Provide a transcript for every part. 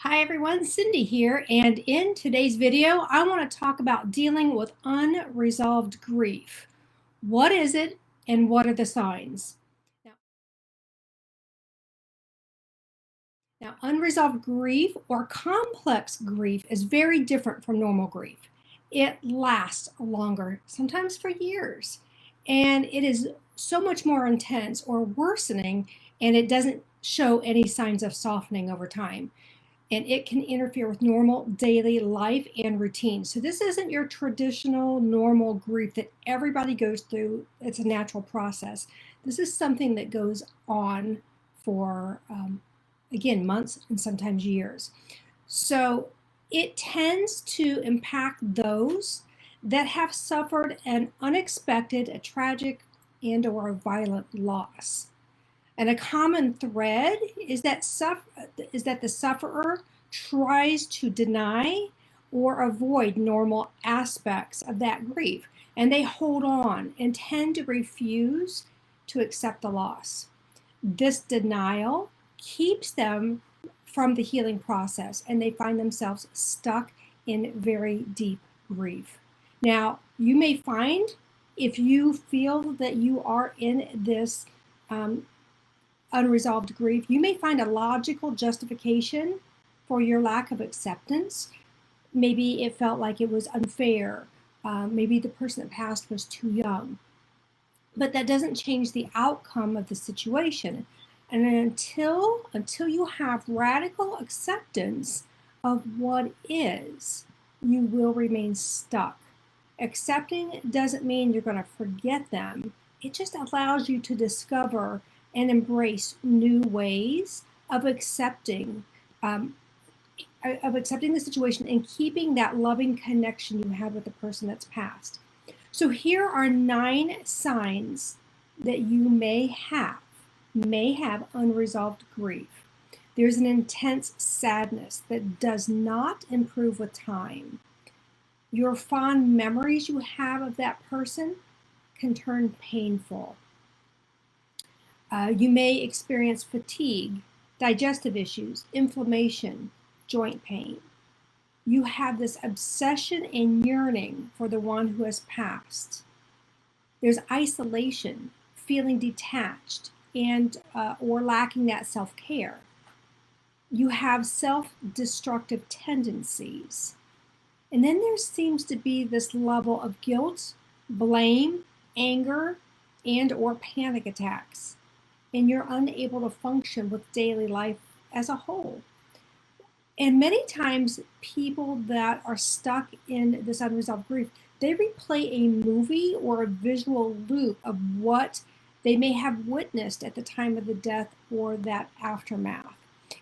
Hi everyone, Cindy here, and in today's video, I want to talk about dealing with unresolved grief. What is it and what are the signs? Now, unresolved grief or complex grief is very different from normal grief. It lasts longer, sometimes for years, and it is so much more intense or worsening, and it doesn't show any signs of softening over time. And it can interfere with normal daily life and routine. So this isn't your traditional normal grief that everybody goes through. It's a natural process. This is something that goes on for, again, months and sometimes years. So it tends to impact those that have suffered an unexpected, a tragic, and or a violent loss. And a common thread is that the sufferer tries to deny or avoid normal aspects of that grief, and they hold on and tend to refuse to accept the loss. This denial keeps them from the healing process, and they find themselves stuck in very deep grief. Now, you may find, if you feel that you are in this unresolved grief, you may find a logical justification for your lack of acceptance. Maybe it felt like it was unfair. Maybe the person that passed was too young. But that doesn't change the outcome of the situation. And until you have radical acceptance of what is, you will remain stuck. Accepting doesn't mean you're going to forget them. It just allows you to discover and embrace new ways of accepting the situation and keeping that loving connection you have with the person that's passed. So here are 9 signs that you may have unresolved grief. There's an intense sadness that does not improve with time. Your fond memories you have of that person can turn painful. You may experience fatigue, digestive issues, inflammation, joint pain. You have this obsession and yearning for the one who has passed. There's isolation, feeling detached, and or lacking that self-care. You have self-destructive tendencies. And then there seems to be this level of guilt, blame, anger, and or panic attacks. And you're unable to function with daily life as a whole. And many times people that are stuck in this unresolved grief, they replay a movie or a visual loop of what they may have witnessed at the time of the death or that aftermath.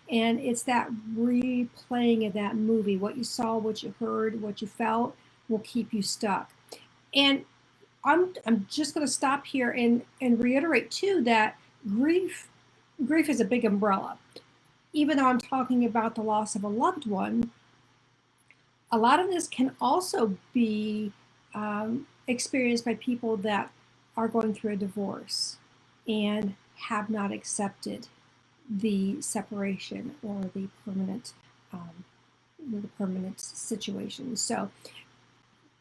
And it's that replaying of that movie. What you saw, what you heard, what you felt will keep you stuck. And I'm just going to stop here and reiterate too that grief is a big umbrella. Even though I'm talking about the loss of a loved one, a lot of this can also be experienced by people that are going through a divorce and have not accepted the separation or the permanent situation. So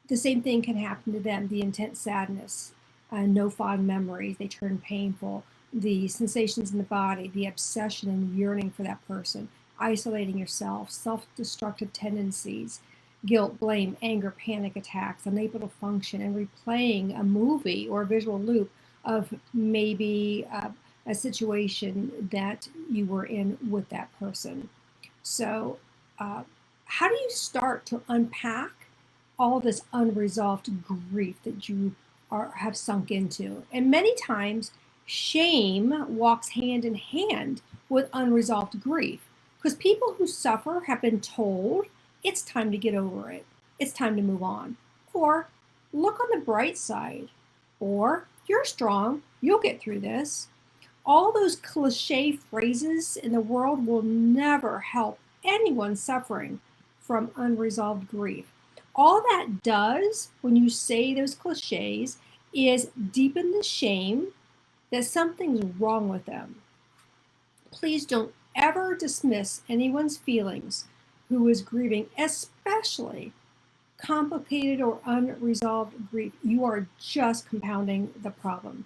the same thing can happen to them. The intense sadness, no fond memories, they turn painful. The sensations in the body, the obsession and yearning for that person, isolating yourself, self-destructive tendencies, guilt, blame, anger, panic attacks, unable to function, and replaying a movie or a visual loop of maybe a situation that you were in with that person. So how do you start to unpack all this unresolved grief that you have sunk into? And many times, shame walks hand in hand with unresolved grief, because people who suffer have been told it's time to get over it, it's time to move on, or look on the bright side, or you're strong, you'll get through this. All those cliche phrases in the world will never help anyone suffering from unresolved grief. All that does when you say those cliches is deepen the shame that something's wrong with them. Please don't ever dismiss anyone's feelings who is grieving, especially complicated or unresolved grief, you are just compounding the problem.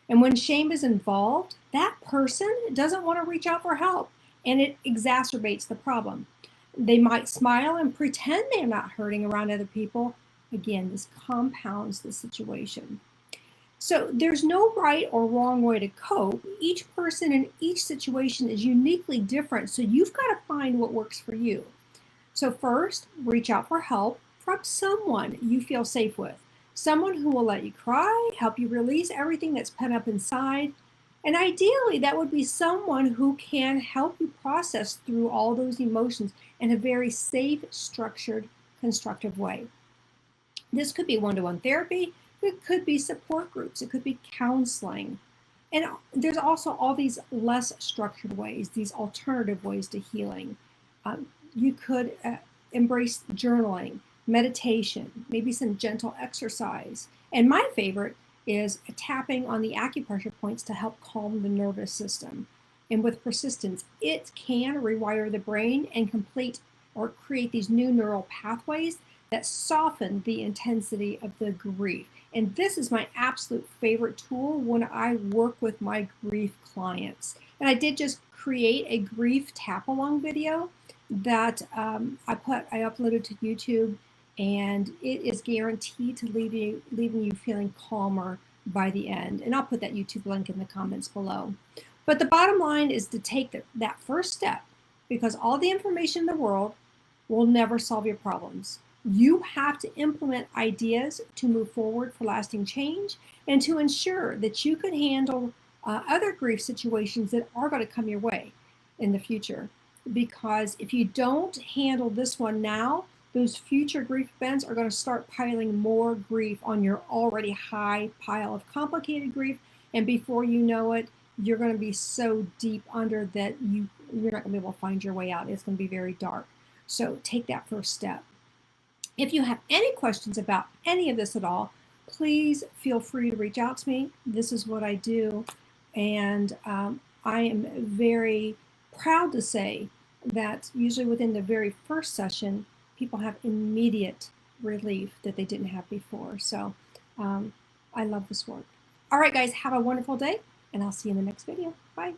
And when shame is involved, that person doesn't want to reach out for help, and it exacerbates the problem. They might smile and pretend they're not hurting around other people. Again, this compounds the situation. So there's no right or wrong way to cope. Each person in each situation is uniquely different, so you've got to find what works for you. So first, reach out for help from someone you feel safe with. Someone who will let you cry, help you release everything that's pent up inside. And ideally, that would be someone who can help you process through all those emotions in a very safe, structured, constructive way. This could be one-to-one therapy. It could be support groups. It could be counseling. And there's also all these less structured ways, these alternative ways to healing. You could embrace journaling, meditation, maybe some gentle exercise. And my favorite is tapping on the acupressure points to help calm the nervous system. And with persistence, it can rewire the brain and complete or create these new neural pathways that soften the intensity of the grief. And this is my absolute favorite tool when I work with my grief clients. And I did just create a grief tap along video that I uploaded to YouTube, and it is guaranteed to leaving you feeling calmer by the end. And I'll put that YouTube link in the comments below. But the bottom line is to take that first step, because all the information in the world will never solve your problems. You have to implement ideas to move forward for lasting change and to ensure that you can handle other grief situations that are going to come your way in the future. Because if you don't handle this one now, those future grief events are going to start piling more grief on your already high pile of complicated grief. And before you know it, you're going to be so deep under that you're not going to be able to find your way out. It's going to be very dark. So take that first step. If you have any questions about any of this at all, please feel free to reach out to me. This is what I do. And I am very proud to say that usually within the very first session, people have immediate relief that they didn't have before. So I love this work. All right, guys, have a wonderful day, and I'll see you in the next video. Bye.